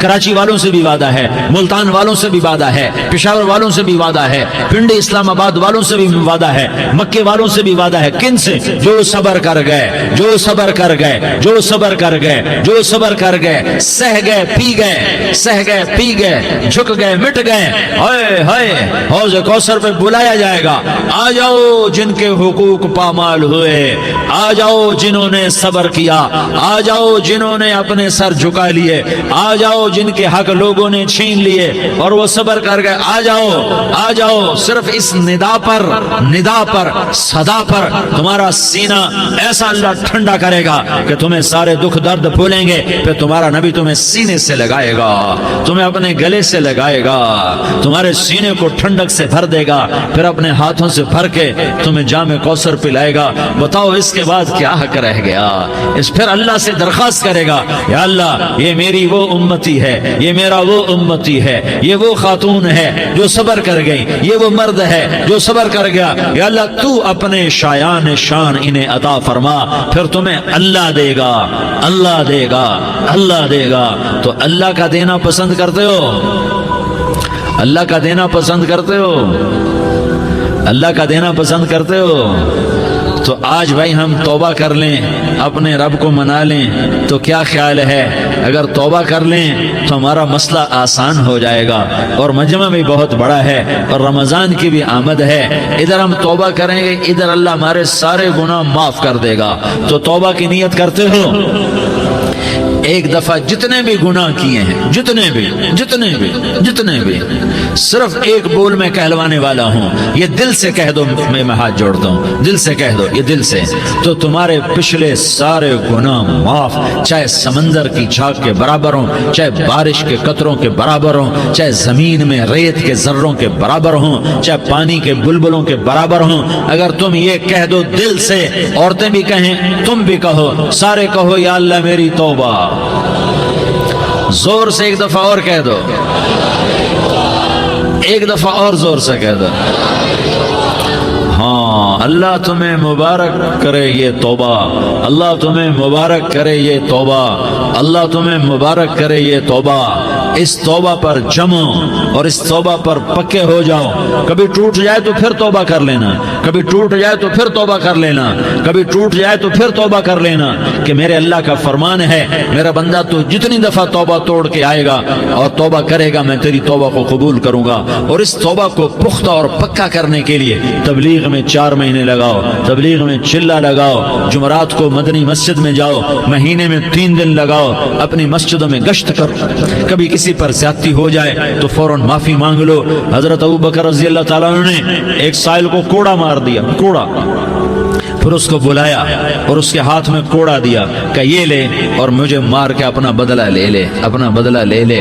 کراچی والوں سے بھی وعدہ ہے، ملتان والوں سے بھی وعدہ ہے، پشاور والوں سے بھی وعدہ ہے، پنڈی اسلام آباد والوں سے بھی وعدہ ہے، مکے والوں سے بھی وعدہ ہے۔ کن سے؟ جو صبر کر گئے، جو صبر کر گئے، جو صبر کر گئے، جو صبر کر گئے، سہ گئے پی گئے، سہ گئے پی گئے، جھک گئے مٹ گئے۔ ہائے ہائے، حوض کوثر پہ بلایا جائے گا، آ جاؤ جن کے حقوق پامال ہوئے، آ جاؤ جنہوں نے صبر کیا، آ جاؤ جنہوں نے اپنے سر جھکا لیے، آ جاؤ جن کے حق لوگوں نے چھین لیے اور وہ صبر کر گئے، آ جاؤ آ جاؤ۔ صرف اس ندا پر صدا پر تمہارا سینہ ایسا اللہ ٹھنڈا کرے گا کہ تمہیں سارے دکھ درد بھولیں گے، پھر تمہارا نبی تمہیں سینے سے لگائے گا، تمہیں اپنے گلے سے لگائے گا، تمہارے سینے کو ٹھنڈک سے بھر دے گا، پھر اپنے ہاتھوں سے بھر کے تمہیں جام کوثر پلائے گا۔ بتاؤ اس کے بعد کیا حق رہ گیا؟ اس پھر اللہ سے درخواست کرے گا، یا اللہ یہ میری وہ امتی ہے، یہ میرا وہ امتی ہے، یہ وہ خاتون ہے جو صبر کر گئی، یہ وہ مرد ہے جو صبر کر گیا، یا اللہ تو اپنے شایان شان انہیں عطا فرما، پھر تمہیں اللہ دے گا، اللہ دے گا، اللہ دے گا۔ تو اللہ کا دینا پسند کرتے ہو؟ اللہ کا دینا پسند کرتے ہو؟ اللہ کا دینا پسند کرتے ہو؟ تو آج بھائی ہم توبہ کر لیں، اپنے رب کو منا لیں، تو کیا خیال ہے اگر توبہ کر لیں تو ہمارا مسئلہ آسان ہو جائے گا، اور مجمع بھی بہت بڑا ہے اور رمضان کی بھی آمد ہے، ادھر ہم توبہ کریں گے، ادھر اللہ ہمارے سارے گناہ معاف کر دے گا۔ تو توبہ کی نیت کرتے ہو؟ ایک دفعہ جتنے بھی گناہ کیے ہیں، جتنے بھی صرف ایک بول میں کہلوانے والا ہوں، یہ دل سے کہہ دو، میں ہاتھ جوڑتا ہوں، دل سے کہہ دو، یہ دل سے، تو تمہارے پچھلے سارے گناہ معاف، چاہے سمندر کی جھاگ کے برابر ہوں، چاہے بارش کے قطروں کے برابر ہوں، چاہے زمین میں ریت کے ذروں کے برابر ہوں، چاہے پانی کے بلبلوں کے برابر ہوں۔ اگر تم یہ کہہ دو دل سے، عورتیں بھی کہیں، تم بھی کہو، سارے کہو، یا اللہ میری توبہ۔ زور سے ایک دفعہ اور کہہ دو، ایک دفعہ اور زور سے کہہ دو۔ ہاں، اللہ تمہیں مبارک کرے یہ توبہ، اللہ تمہیں مبارک کرے یہ توبہ، اللہ تمہیں مبارک کرے یہ توبہ۔ اس توبہ پر جمو اور اس توبہ پر پکے ہو جاؤ۔ کبھی ٹوٹ جائے تو پھر توبہ کر لینا، کبھی ٹوٹ جائے تو پھر توبہ کر لینا، کبھی ٹوٹ جائے تو پھر توبہ کر لینا، کہ میرے اللہ کا فرمان ہے، میرا بندہ تو جتنی دفعہ توبہ توڑ کے آئے گا اور توبہ کرے گا، میں تیری توبہ کو قبول کروں گا۔ اور اس توبہ کو پختہ اور پکا کرنے کے لیے تبلیغ میں 4 مہینے لگاؤ، تبلیغ میں چلہ لگاؤ، جمعرات کو مدنی مسجد میں جاؤ، مہینے میں 3 دن لگاؤ، اپنی مسجدوں میں گشت کرو، کبھی کسی پر زیادتی ہو جائے تو فوراً معافی مانگ لو۔ حضرت ابوبکر رضی اللہ تعالیٰ عنہ نے ایک سائل کو کوڑا مار دیا، کوڑا، پھر اس کو بلایا اور اس کے ہاتھ میں کوڑا دیا کہ یہ لے اور مجھے مار کے اپنا بدلہ لے لے، اپنا بدلہ لے لے۔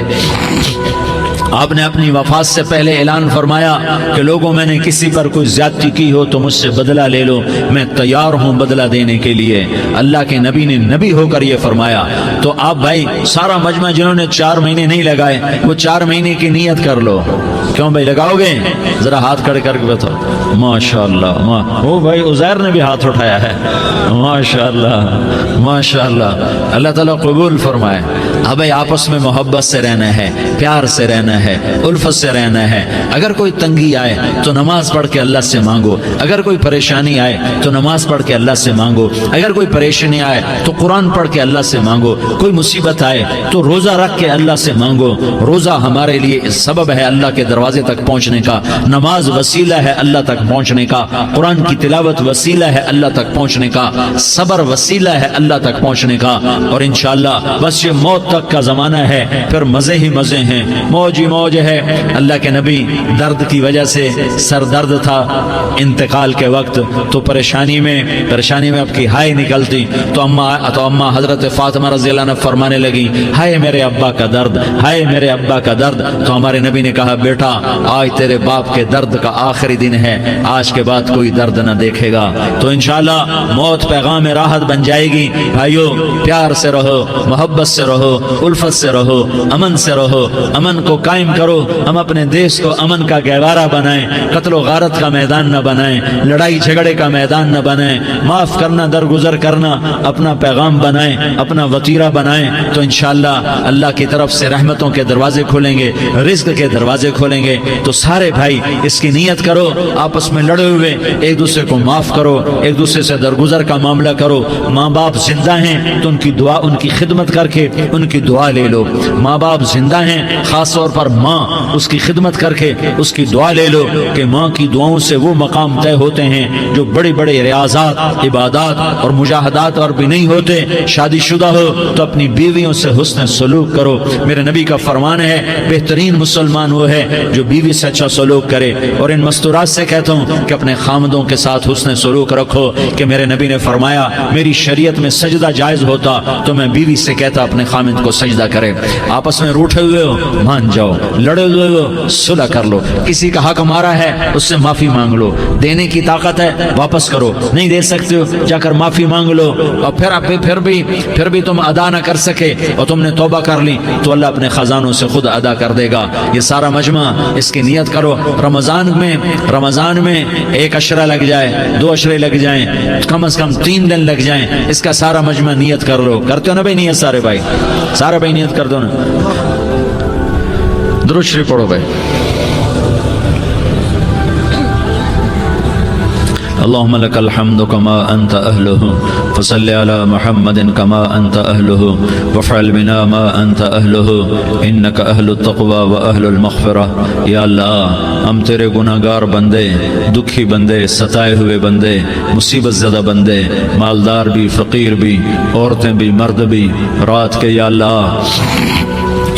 آپ نے اپنی وفات سے پہلے اعلان فرمایا کہ لوگوں میں نے کسی پر کوئی زیادتی کی ہو تو مجھ سے بدلہ لے لو، میں تیار ہوں بدلہ دینے کے لیے۔ اللہ کے نبی نے نبی ہو کر یہ فرمایا۔ تو آپ بھائی سارا مجمع جنہوں نے 4 مہینے نہیں لگائے، وہ 4 مہینے کی نیت کر لو۔ کیوں بھائی لگاؤ گے؟ ذرا ہاتھ کھڑے کر کے بتاؤ۔ ماشاءاللہ، وہ بھائی عزیر نے بھی ہاتھ اٹھایا ہے، ماشاءاللہ ماشاءاللہ، اللہ تعالیٰ قبول فرمائے۔ اب بھائی آپس میں محبت سے رہنا ہے، پیار سے رہنا ہے، الفت سے رہنا ہے۔ اگر کوئی تنگی آئے تو نماز پڑھ کے اللہ سے مانگو، اگر کوئی پریشانی آئے تو نماز پڑھ کے اللہ سے مانگو، اگر کوئی پریشانی آئے تو قرآن پڑھ کے اللہ سے مانگو، کوئی مصیبت آئے تو روزہ رکھ کے اللہ سے مانگو۔ روزہ ہمارے لیے سبب ہے اللہ کے دروازے تک پہنچنے کا، نماز وسیلہ ہے اللہ تک پہنچنے کا، قرآن کی تلاوت وسیلہ ہے اللہ تک پہنچنے کا، صبر وسیلہ ہے اللہ تک پہنچنے کا۔ اور انشاءاللہ بس یہ موت تک کا زمانہ ہے، پھر مزے ہی مزے ہیں، موج ہی موج ہے۔ اللہ کے نبی درد کی وجہ سے سر درد تھا انتقال کے وقت، تو پریشانی میں اب کی ہائے نکلتی تو اما حضرت فاطمہ رضی اللہ عنہ فرمانے لگی، ہائے میرے ابا کا درد، ہائے میرے ابا کا درد۔ تو ہمارے نبی نے کہا، بیٹا بیٹا آج تیرے باپ کے درد کا آخری دن ہے، آج کے بعد کوئی درد نہ دیکھے گا، تو انشاءاللہ موت پیغام راحت بن جائے گی۔ بھائیو پیار سے رہو، محبت سے رہو، الفت سے رہو، امن سے رہو، امن کو قائم کرو۔ ہم اپنے دیش کو امن کا گہوارہ بنائیں، قتل و غارت کا میدان نہ بنائیں، لڑائی جھگڑے کا میدان نہ بنائیں، معاف کرنا درگزر کرنا اپنا پیغام بنائیں، اپنا وتیرہ بنائیں، تو انشاءاللہ اللہ کی طرف سے رحمتوں کے دروازے کھولیں گے، رزق کے دروازے کھولیں گے۔ تو سارے بھائی اس کی نیت کرو، آپس میں لڑے ہوئے ایک دوسرے کو معاف کرو، ایک دوسرے سے درگزر کا معاملہ کرو۔ ماں باپ زندہ ہیں تو ان کی دعا، ان کی خدمت کر کے ان کی دعا لے لو۔ ماں باپ زندہ ہیں، خاص طور پر ماں، اس کی خدمت کر کے اس کی دعا لے لو، کہ ماں کی دعاؤں سے وہ مقام طے ہوتے ہیں جو بڑے بڑے ریاضات، عبادات اور مجاہدات اور بھی نہیں ہوتے۔ شادی شدہ ہو تو اپنی بیویوں سے حسن سلوک کرو۔ میرے نبی کا فرمان ہے بہترین مسلمان وہ ہے جو بیوی سے اچھا سلوک کرے۔ اور ان مستورات سے کہتا ہوں کہ اپنے خامدوں کے ساتھ حسن سلوک رکھو، کہ میرے نبی نے فرمایا میری شریعت میں سجدہ جائز ہوتا تو میں بیوی سے کہتا اپنے خامد کو سجدہ کرے۔ آپس میں روٹھے ہوئے ہو مان جاؤ، لڑے ہوئے ہو صلح کر لو، کسی کا حق ہمارا ہے اس سے معافی مانگ لو، دینے کی طاقت ہے واپس کرو، نہیں دے سکتے ہو جا کر معافی مانگ لو، اور پھر بھی تم ادا نہ کر سکے اور تم نے توبہ کر لی تو اللہ اپنے خزانوں سے خود ادا کر دے گا۔ یہ سارا مجمع اس کی نیت کرو۔ رمضان میں ایک عشرہ لگ جائے، 2 عشرے لگ جائیں، کم از کم 3 دن لگ جائیں، اس کا سارا مجمع نیت کر لو۔ کرتے ہو نا بھائی نیت؟ سارے بھائی نیت کر دو نا۔ درود شریف پڑھو بھائی۔ اللهم لك الحمد كما أنت أهله فصل على محمد كما أنت أهله وافعل بنا ما أنت أهله إنك أهل التقوى وأهل المغفرة۔ یا اللہ ہم تیرے گناہگار بندے، دکھی بندے، ستائے ہوئے بندے، مصیبت زدہ بندے، مالدار بھی، فقیر بھی، عورتیں بھی، مرد بھی، رات کے یا اللہ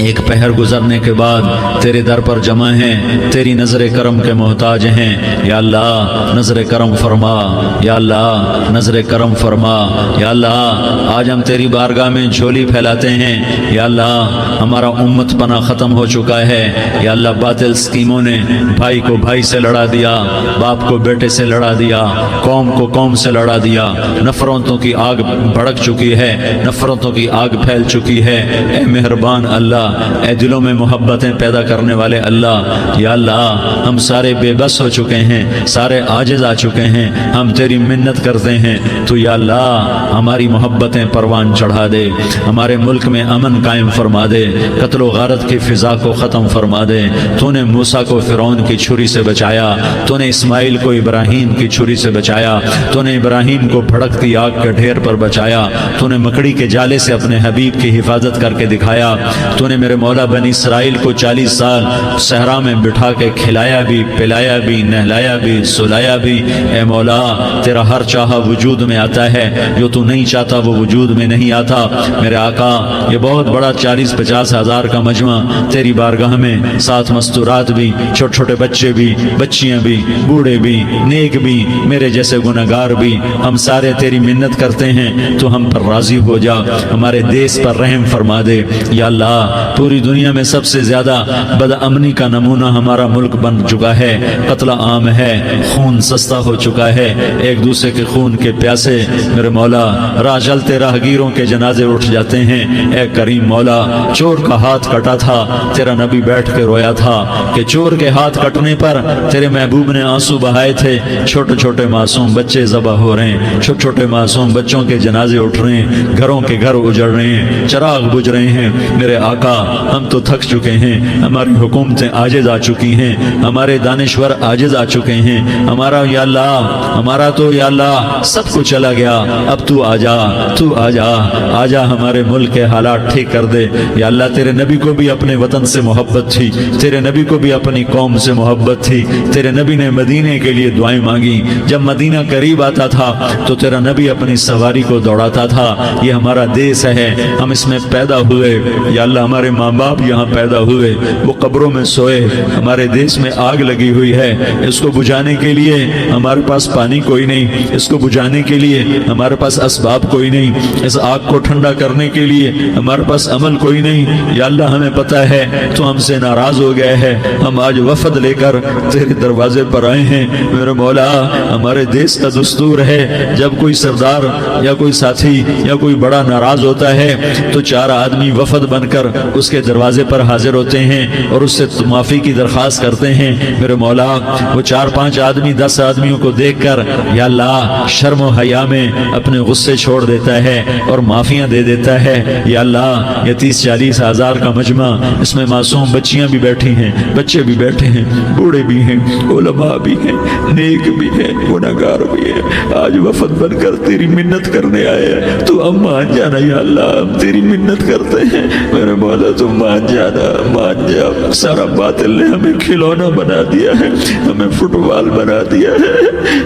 ایک پہر گزرنے کے بعد تیرے در پر جمع ہیں، تیری نظر کرم کے محتاج ہیں۔ یا اللہ نظر کرم فرما، یا اللہ نظر کرم فرما۔ یا اللہ آج ہم تیری بارگاہ میں جھولی پھیلاتے ہیں۔ یا اللہ ہمارا امت پناہ ختم ہو چکا ہے۔ یا اللہ باطل سکیموں نے بھائی کو بھائی سے لڑا دیا، باپ کو بیٹے سے لڑا دیا، قوم کو قوم سے لڑا دیا، نفرتوں کی آگ بھڑک چکی ہے، نفرتوں کی آگ پھیل چکی ہے۔ اے مہربان اللہ، اے دلوں میں محبتیں پیدا کرنے والے اللہ، یا اللہ ہم سارے بے بس ہو چکے ہیں، سارے عاجز آ چکے ہیں، ہم تیری منت کرتے ہیں تو یا اللہ ہماری محبتیں پروان چڑھا دے، ہمارے ملک میں امن قائم فرما دے، قتل و غارت کی فضا کو ختم فرما دے۔ تو نے موسیٰ کو فرعون کی چھری سے بچایا، تو نے اسماعیل کو ابراہیم کی چھری سے بچایا، تو نے ابراہیم کو بھڑکتی آگ کے ڈھیر پر بچایا، تو نے مکڑی کے جالے سے اپنے حبیب کی حفاظت کر کے دکھایا، تو نے میرے مولا بنی اسرائیل کو 40 سال صحرا میں بٹھا کے کھلایا بھی، پلایا بھی، نہلایا بھی، سلایا بھی۔ اے مولا تیرا ہر چاہا وجود میں آتا ہے، جو تو نہیں چاہتا وہ وجود میں نہیں آتا۔ میرے آقا یہ بہت بڑا 40-50 ہزار کا مجمع تیری بارگاہ میں، ساتھ مستورات بھی، چھوٹے چھوٹے بچے بھی، بچیاں بھی، بوڑھے بھی، نیک بھی، میرے جیسے گناہگار بھی، ہم سارے تیری منت کرتے ہیں تو ہم پر راضی ہو جا، ہمارے دیس پر رحم فرما دے۔ یا اللہ پوری دنیا میں سب سے زیادہ بدامنی کا نمونہ ہمارا ملک بن چکا ہے، قتل عام ہے، خون سستا ہو چکا ہے، ایک دوسرے کے خون کے پیاسے میرے مولا راہ چلتے راہگیروں کے جنازے اٹھ جاتے ہیں۔ اے کریم مولا چور کا ہاتھ کٹا تھا، تیرا نبی بیٹھ کے رویا تھا کہ چور کے ہاتھ کٹنے پر تیرے محبوب نے آنسو بہائے تھے، چھوٹے چھوٹے معصوم بچے ذبح ہو رہے ہیں، چھوٹے چھوٹے معصوم بچوں کے جنازے اٹھ رہے ہیں، گھروں کے گھر اجڑ رہے ہیں، چراغ بجھ رہے ہیں۔ میرے آقا ہم تو تھک چکے ہیں، ہماری حکومتیں عاجز آ چکی ہیں، ہمارے دانشور عاجز آ چکے ہیں، ہمارا یا اللہ ہمارا تو یا اللہ سب کچھ چلا گیا، اب تو آ جا، تو آ جا، آ جا ہمارے ملک کے حالات ٹھیک کر دے۔ یا اللہ تیرے نبی کو بھی اپنے وطن سے محبت تھی، تیرے نبی کو بھی اپنی قوم سے محبت تھی، تیرے نبی نے مدینے کے لیے دعائیں مانگی، جب مدینہ قریب آتا تھا تو تیرا نبی اپنی سواری کو دوڑاتا تھا۔ یہ ہمارا دیس ہے، ہم اس میں پیدا ہوئے، یا اللہ ہمارے ہمارے ماں باپ یہاں پیدا ہوئے وہ قبروں میں سوئے، ہمارے دیش میں آگ لگی ہوئی ہے، اس کو بجھانے کے لیے ہمارے پاس پانی کوئی نہیں، اس کو بجھانے کے لیے ہمارے پاس اسباب کوئی نہیں، اس آگ کو ٹھنڈا کرنے کے لیے ہمارے پاس عمل کوئی نہیں۔ یا اللہ ہمیں پتہ ہے تو ہم سے ناراض ہو گئے ہے، ہم آج وفد لے کر تیرے دروازے پر آئے ہیں میرے مولا۔ ہمارے دیش کا دستور ہے جب کوئی سردار یا کوئی ساتھی یا کوئی بڑا ناراض ہوتا ہے تو 4 آدمی وفد بن کر اس کے دروازے پر حاضر ہوتے ہیں اور اس سے معافی کی درخواست کرتے ہیں میرے مولا۔ وہ 4-5 آدمی 10 آدمیوں کو دیکھ کر یا اللہ شرم و حیا میں اپنے غصے چھوڑ دیتا ہے اور معافیاں دے دیتا ہے۔ یا اللہ یہ 30-40 ہزار کا مجمع، اس میں معصوم بچیاں بھی بیٹھی ہیں، بچے بھی بیٹھے ہیں، بوڑھے بھی ہیں، علماء بھی ہیں، نیک بھی ہیں، گنہگار بھی ہیں، آج وفد بن کر تیری منت کرنے آئے ہیں، تو اب مان جانا یا اللہ، ہم تیری منت کرتے ہیں میرے مولا، تو مان جانا، مان جا۔ سارا باطل نے ہمیں کھلونا بنا دیا ہے، ہمیں فٹ بال بنا دیا ہے،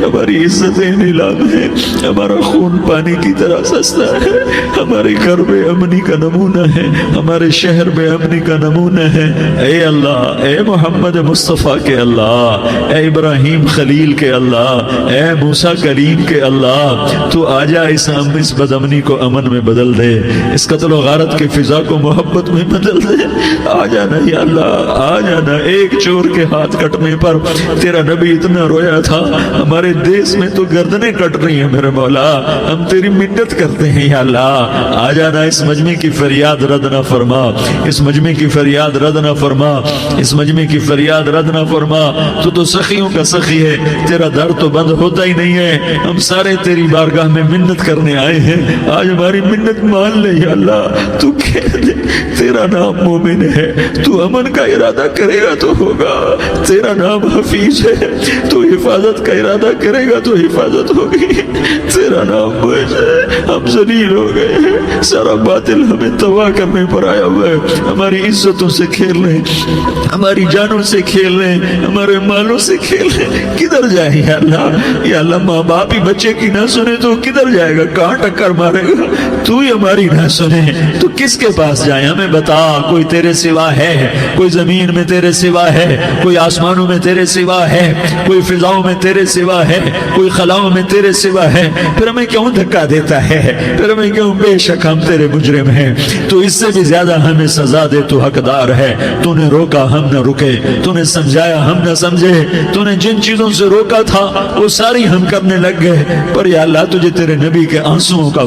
ہماری عزتیں نیلام ہیں، ہمارا خون پانی کی طرح سستا ہے، ہمارے گھر بے امنی کا نمونہ ہے، ہمارے شہر بے امنی کا نمونہ ہے۔ اے اللہ، اے محمد مصطفیٰ کے اللہ، اے ابراہیم خلیل کے اللہ، اے موسیٰ کلیم کے اللہ، تو آجا اس بد امنی کو امن میں بدل دے، اس قتل و غارت کی فضا کو محبت میں بدل دے۔ آ جانا یا اللہ، آ جانا۔ ایک چور کے ہاتھ کٹنے پر تیرا نبی اتنا رویا تھا، ہمارے دیس میں تو گردنیں کٹ رہی ہیں میرے مولا، ہم تیری منت کرتے ہیں یا اللہ، آ جانا۔ اس مجمع کی فریاد رد نہ فرما، اس مجمع کی فریاد رد نہ فرما، اس مجمع کی فریاد رد نہ فرما۔ تو سخیوں کا سخی ہے، تیرا در تو بند ہوتا ہی نہیں ہے، ہم سارے تیری بارگاہ میں منت کرنے آئے ہیں، آج ہماری منت مان لے یا اللہ۔ تو کہہ دے تیرا نام مومن ہے، تو امن کا ارادہ کرے گا تو ہوگا، تیرا نام حفیظ ہے، تو حفاظت کا ارادہ کرے گا تو حفاظت ہوگی، تیرا نام موعظ ہے، ہم ذلیل ہو گئے ہیں، سارا باطل ہمیں تباہ کرنے پر آیا ہوا ہے، ہماری عزتوں سے کھیل رہے ہیں، ہماری جانوں سے کھیل رہے ہیں، ہمارے مالوں سے کھیل رہے ہیں، کدھر جائے یا اللہ؟ یا اللہ ماں باپ ہی بچے کی نہ سنے تو کدھر جائے گا، کہاں ٹکر مارے گا؟ تو ہی ہماری نہ سنے تو کس کے پاس جائیں؟ ہمیں بتا، کوئی تیرے سوا ہے؟ کوئی زمین میں تیرے سوا ہے؟ کوئی آسمانوں میں تیرے سوا ہے؟ کوئی فضاؤں میں تیرے سوا ہے؟ کوئی خلاؤں میں تیرے سوا ہے؟ پھر ہمیں کیوں دھکا دیتا ہے؟ پھر ہمیں کیوں؟ بے شک ہم تیرے مجرم ہیں، تو اس سے بھی زیادہ ہمیں سزا دے، تو حقدار ہے۔ تو نے روکا ہم نہ رکے، تو نے سمجھایا ہم نہ سمجھے، تو نے جن چیزوں سے روکا تھا وہ ساری ہم کرنے لگ گئے، پر یا اللہ تجھے تیرے نبی کے آنسوؤں کا